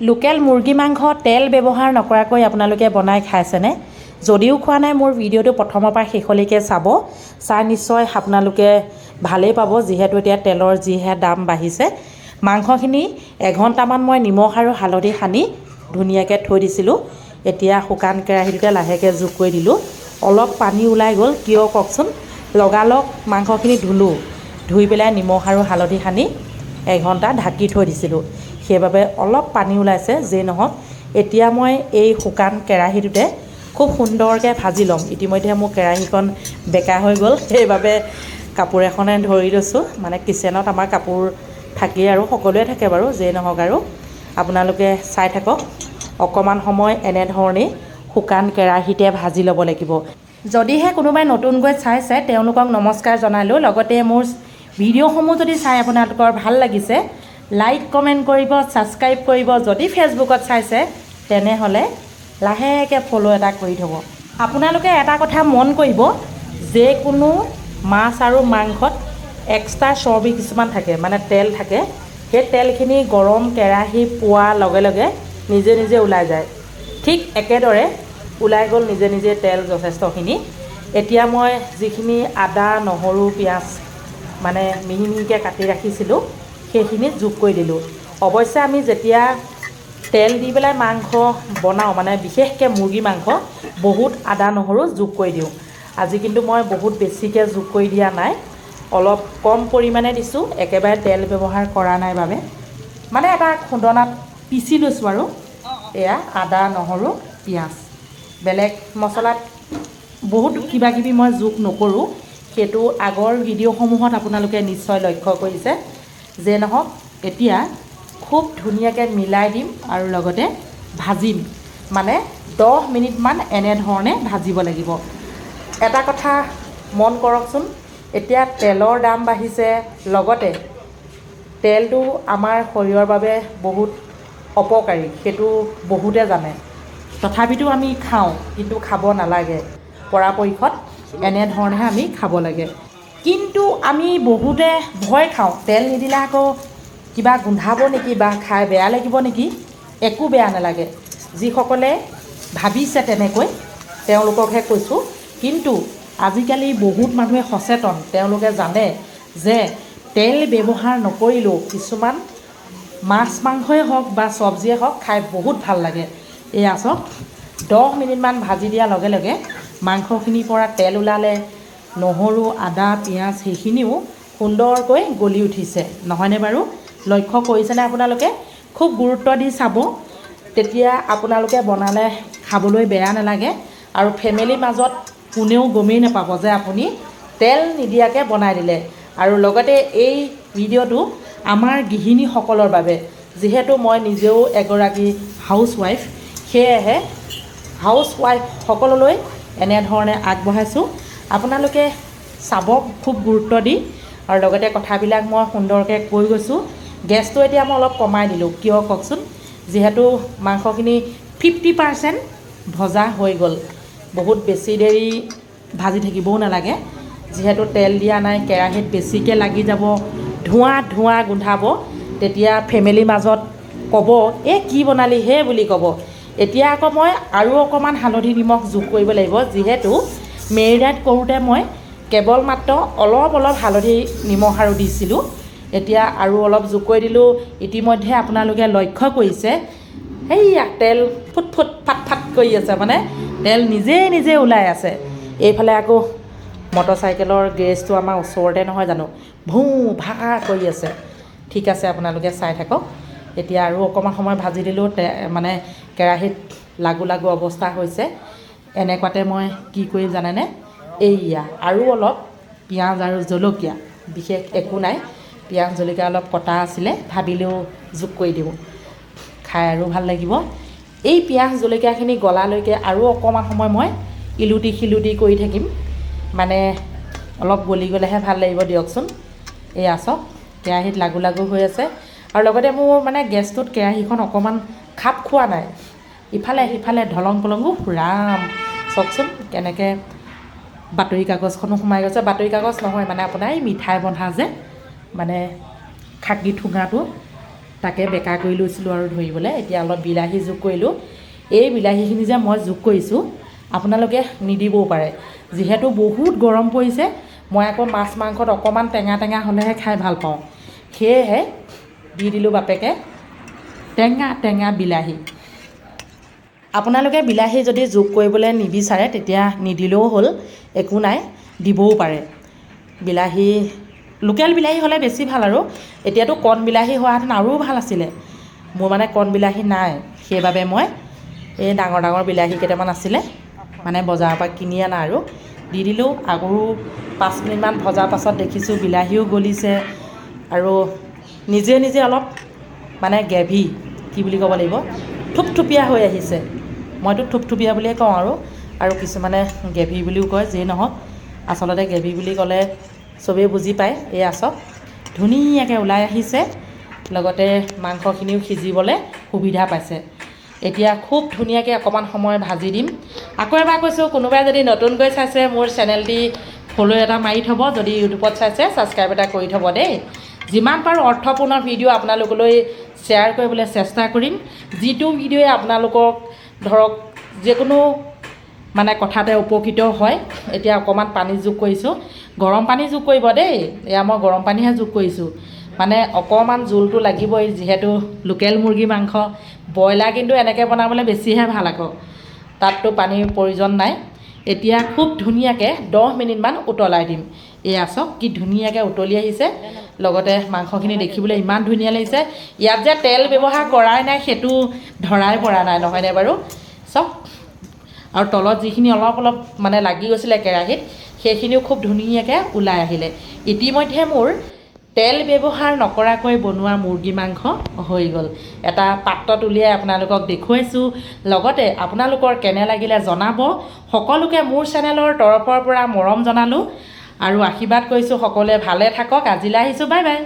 Local মুৰ্গী মাংস তেল ব্যৱহাৰ নকৰাকৈ আপোনালোকে বনাই খাইছেনে? যদিও খোৱা নাই মোৰ ভিডিঅ'টো প্ৰথমৰ পৰা শেষলৈকে চাই নিশ্চয় আপোনালোকে ভালেই পাব, যিহেতু এতিয়া তেলৰ যিহে দাম বাঢ়িছে। মাংসখিনি এঘণ্টামান মই নিমখ আৰু হালধি সানি ধুনীয়াকৈ থৈ দিছিলোঁ। এতিয়া শুকান কেৰাহীটোতে লাহেকৈ যোগ কৰি দিলোঁ। অলপ পানী ওলাই গ'ল, কিয় কওকচোন। লগালগ মাংসখিনি ধুই পেলাই নিমখ আৰু হালধি সানি এঘণ্টা ঢাকি থৈ দিছিলোঁ। সেইবাবে অলপ পানী ওলাইছে, যেই নহওক। এতিয়া মই এই শুকান কেৰাহীটোতে খুব সুন্দৰকৈ ভাজি ল'ম। ইতিমধ্যে মোৰ কেৰাহীখন বেকা হৈ গ'ল, সেইবাবে কাপোৰ এখনে ধৰি লৈছোঁ। মানে কিচেনত আমাৰ কাপোৰ থাকেই আৰু সকলোৱে থাকে বাৰু, যেই নহওক আৰু আপোনালোকে চাই থাকক। অকণমান সময় এনেধৰণেই শুকান কেৰাহীতে ভাজি ল'ব লাগিব। যদিহে কোনোবাই নতুনকৈ চাইছে তেওঁলোকক নমস্কাৰ জনালোঁ। লগতে মোৰ ভিডিঅ'সমূহ যদি চাই আপোনালোকৰ ভাল লাগিছে, লাইক কমেণ্ট কৰিব, ছাবস্ক্ৰাইব কৰিব। যদি ফেচবুকত চাইছে তেনেহ'লে লাহেকৈ ফ'ল' এটা কৰি থ'ব। আপোনালোকে এটা কথা মন কৰিব, যিকোনো মাছ আৰু মাংসত এক্সট্ৰা চৰ্বি কিছুমান থাকে, মানে তেল থাকে। সেই তেলখিনি গৰম কেৰাহী পোৱাৰ লগে লগে নিজে নিজে ওলাই যায়। ঠিক একেদৰে ওলাই গ'ল নিজে নিজে তেল যথেষ্টখিনি। এতিয়া মই যিখিনি আদা, নহৰু, পিঁয়াজ মানে মিহি মিহিকৈ কাটি ৰাখিছিলোঁ সেইখিনি যোগ কৰি দিলোঁ। অৱশ্যে আমি যেতিয়া তেল দি পেলাই মাংস বনাওঁ, মানে বিশেষকৈ মুৰ্গী মাংস, বহুত আদা নহৰু যোগ কৰি দিওঁ। আজি কিন্তু মই বহুত বেছিকৈ যোগ কৰি দিয়া নাই, অলপ কম পৰিমাণে দিছোঁ, একেবাৰে তেল ব্যৱহাৰ কৰা নাই বাবে। মানে এটা খুন্দনাত পিচি লৈছোঁ আৰু এয়া আদা, নহৰু, পিঁয়াজ। বেলেগ মছলাত বহুত কিবাকিবি মই যোগ নকৰোঁ। সেইটো আগৰ ভিডিঅ'সমূহত আপোনালোকে নিশ্চয় লক্ষ্য কৰিছে। যে নহওক, এতিয়া খুব ধুনীয়াকৈ মিলাই দিম আৰু লগতে ভাজিম। মানে 10 মিনিটমান এনেধৰণে ভাজিব লাগিব। এটা কথা মন কৰকচোন, এতিয়া তেলৰ দাম বাঢ়িছে, লগতে তেলটো আমাৰ শৰীৰৰ বাবে বহুত অপকাৰী, সেইটো বহুতে জানে। তথাপিতো আমি খাওঁ, কিন্তু খাব নালাগে। পৰাপক্ষত এনেধৰণেহে আমি খাব লাগে। কিন্তু আমি বহুতে ভয় খাওঁ, তেল নিদিলে আকৌ কিবা গোন্ধাব নেকি বা খাই বেয়া লাগিব নেকি। একো বেয়া নালাগে। যিসকলে ভাবিছে তেনেকৈ তেওঁলোককহে কৈছোঁ। কিন্তু আজিকালি বহুত মানুহে সচেতন, তেওঁলোকে জানে যে তেল ব্যৱহাৰ নকৰিলেও কিছুমান মাছ মাংসই হওক বা চব্জিয়ে হওক খাই বহুত ভাল লাগে। এয়া চাওক, 10 মিনিটমান ভাজি দিয়াৰ লগে লগে মাংসখিনিৰ পৰা তেল ওলালে, নহৰু, আদা, পিঁয়াজ সেইখিনিও সুন্দৰকৈ গলি উঠিছে, নহয়নে বাৰু? লক্ষ্য কৰিছেনে আপোনালোকে? খুব গুৰুত্ব দি চাব, তেতিয়া আপোনালোকে বনালে খাবলৈ বেয়া নালাগে আৰু ফেমিলিৰ মাজত কোনেও গমেই নাপাব যে আপুনি তেল নিদিয়াকৈ বনাই দিলে। আৰু লগতে এই ভিডিঅ'টো আমাৰ গৃহিণীসকলৰ বাবে, যিহেতু মই নিজেও এগৰাকী হাউচৱাইফ, সেয়েহে হাউচৱাইফসকললৈ এনেধৰণে আগবঢ়াইছোঁ। আপোনালোকে চাব খুব গুৰুত্ব দি, আৰু লগতে কথাবিলাক মই সুন্দৰকৈ কৈ গৈছোঁ। গেছটো এতিয়া মই অলপ কমাই দিলোঁ, কিয় কওকচোন। যিহেতু মাংসখিনি 50% ভজা হৈ গ'ল, বহুত বেছি দেৰি ভাজি থাকিবও নালাগে। যিহেতু তেল দিয়া নাই, কেৰাহীত বেছিকৈ লাগি যাব, ধোঁৱা গোন্ধাব, তেতিয়া ফেমিলিৰ মাজত ক'ব, এই কি বনালি হে বুলি ক'ব। এতিয়া আকৌ মই আৰু অকণমান হালধি নিমখ যোগ কৰিব লাগিব, যিহেতু মেৰিনেট কৰোঁতে মই কেৱল মাত্ৰ অলপ হালধি নিমখ আৰু দিছিলোঁ। এতিয়া আৰু অলপ যোগ কৰি দিলোঁ। ইতিমধ্যে আপোনালোকে লক্ষ্য কৰিছে, সেইয়া তেল ফাট কৰি আছে, মানে তেল নিজে নিজে ওলাই আছে। এইফালে আকৌ মটৰচাইকেলৰ গেৰেজটো আমাৰ ওচৰতে নহয় জানো, ভোঁ ভা কৰি আছে। ঠিক আছে, আপোনালোকে চাই থাকক। এতিয়া আৰু অকণমান সময় ভাজি দিলোঁ, মানে কেৰাহীত লাগু অৱস্থা হৈছে। এনেকুৱাতে মই কি কৰিম জানেনে? এইয়া আৰু অলপ পিঁয়াজ আৰু জলকীয়া, বিশেষ একো নাই, পিঁয়াজ জলকীয়া অলপ কটা আছিলে, ভাবিলেও যোগ কৰি দিওঁ, খাই আৰু ভাল লাগিব। এই পিঁয়াজ জলকীয়াখিনি গলালৈকে আৰু অকণমান সময় মই ইলুটি শিলুটি কৰি থাকিম। মানে অলপ গলি গ'লেহে ভাল লাগিব দিয়কচোন। এয়া চাওক, কেৰাহীত লাগু হৈ আছে। আৰু লগতে মোৰ মানে গেছটোত কেৰাহীখন অকণমান খাপ খোৱা নাই, ইফালে সিফালে ঢলং পলং। ৰাম, চাওকচোন কেনেকৈ বাতৰি কাগজখনো সোমাই গৈছে। বাতৰি কাগজ নহয়, মানে আপোনাৰ এই মিঠাই বন্ধা যে, মানে খাকি ঠোঙাটো তাকে বেকা কৰি লৈছিলোঁ আৰু ধৰিবলৈ। এতিয়া অলপ বিলাহী যোগ কৰিলোঁ। এই বিলাহীখিনি যে মই যোগ কৰিছোঁ আপোনালোকে নিদিবও পাৰে, যিহেতু বহুত গৰম পৰিছে। মই আকৌ মাছ মাংসত অকণমান টেঙা টেঙা হ'লেহে খাই ভাল পাওঁ, সেয়েহে দি দিলোঁ বাপেকে টেঙা টেঙা বিলাহী। আপোনালোকে বিলাহী যদি যোগ কৰিবলৈ নিবিচাৰে তেতিয়া নিদিলেও হ'ল, একো নাই, দিবও পাৰে। বিলাহী লোকেল বিলাহী হ'লে বেছি ভাল আৰু। এতিয়াতো কণ বিলাহী হোৱাহেঁতেন আৰু ভাল আছিলে। মোৰ মানে কণ বিলাহী নাই, সেইবাবে মই এই ডাঙৰ ডাঙৰ বিলাহী কেইটামান আছিলে মানে বজাৰৰ পৰা কিনি অনা আৰু দি দিলোঁ। আৰু 5 মিনিটমান ভজাৰ পাছত দেখিছোঁ বিলাহীও গলিছে আৰু নিজে নিজে অলপ মানে গ্ৰেভি কি বুলি ক'ব লাগিব, থুপথুপীয়া হৈ আহিছে। মইতো থুপথুপীয়া বুলিয়ে কওঁ আৰু কিছুমানে গ্ৰেভি বুলিও কয়। যিয়ে নহওক আচলতে গ্ৰেভি বুলি ক'লে চবেই বুজি পায়। এয়া চাওক ধুনীয়াকৈ ওলাই আহিছে, লগতে মাংসখিনিও সিজিবলৈ সুবিধা পাইছে। এতিয়া খুব ধুনীয়াকৈ অকণমান সময় ভাজি দিম। আকৌ এবাৰ কৈছোঁ, কোনোবাই যদি নতুনকৈ চাইছে মোৰ চেনেলটি ফ'ল' এটা মাৰি থ'ব, যদি ইউটিউবত চাইছে ছাবস্ক্ৰাইব এটা কৰি থ'ব দেই। যিমান পাৰোঁ অৰ্থপূৰ্ণ ভিডিঅ' আপোনালোকলৈ শ্বেয়াৰ কৰিবলৈ চেষ্টা কৰিম, যিটো ভিডিঅ'ই আপোনালোকক ধৰক যিকোনো মানে কথাতে উপকৃত হয়। এতিয়া অকণমান পানী যোগ কৰিছোঁ, গৰম পানী যোগ কৰিব দেই। এয়া মই গৰম পানীহে যোগ কৰিছোঁ, মানে অকণমান জোলটো লাগিবই, যিহেতু লোকেল মুৰ্গী মাংস। ব্ৰইলাৰ কিন্তু এনেকৈ বনাবলৈ বেছিহে ভাল আকৌ, তাততো পানীৰ প্ৰয়োজন নাই। এতিয়া খুব ধুনীয়াকৈ 10 মিনিটমান উতলাই দিম। এয়া চাওক কি ধুনীয়াকৈ উতলি আহিছে, লগতে মাংসখিনি দেখিবলৈ ইমান ধুনীয়া লাগিছে। ইয়াত যে তেল ব্যৱহাৰ কৰাই নাই সেইটো ধৰাই পৰা নাই, নহয়নে বাৰু? চাওক, আৰু তলত যিখিনি অলপ অলপ মানে লাগি গৈছিলে কেৰাহীত, সেইখিনিও খুব ধুনীয়াকৈ ওলাই আহিলে। ইতিমধ্যে মোৰ তেল ব্যৱহাৰ নকৰাকৈ বনোৱা মুৰ্গী মাংস হৈ গ'ল। এটা পাত্ৰত উলিয়াই আপোনালোকক দেখুৱাইছোঁ, লগতে আপোনালোকৰ কেনে লাগিলে জনাব। সকলোকে মোৰ চেনেলৰ তৰফৰ পৰা মৰম জনালোঁ আৰু আশীৰ্বাদ কৰিছোঁ সকলোৱে ভালে থাকক। আজিলৈ আহিছোঁ, বাই বাই।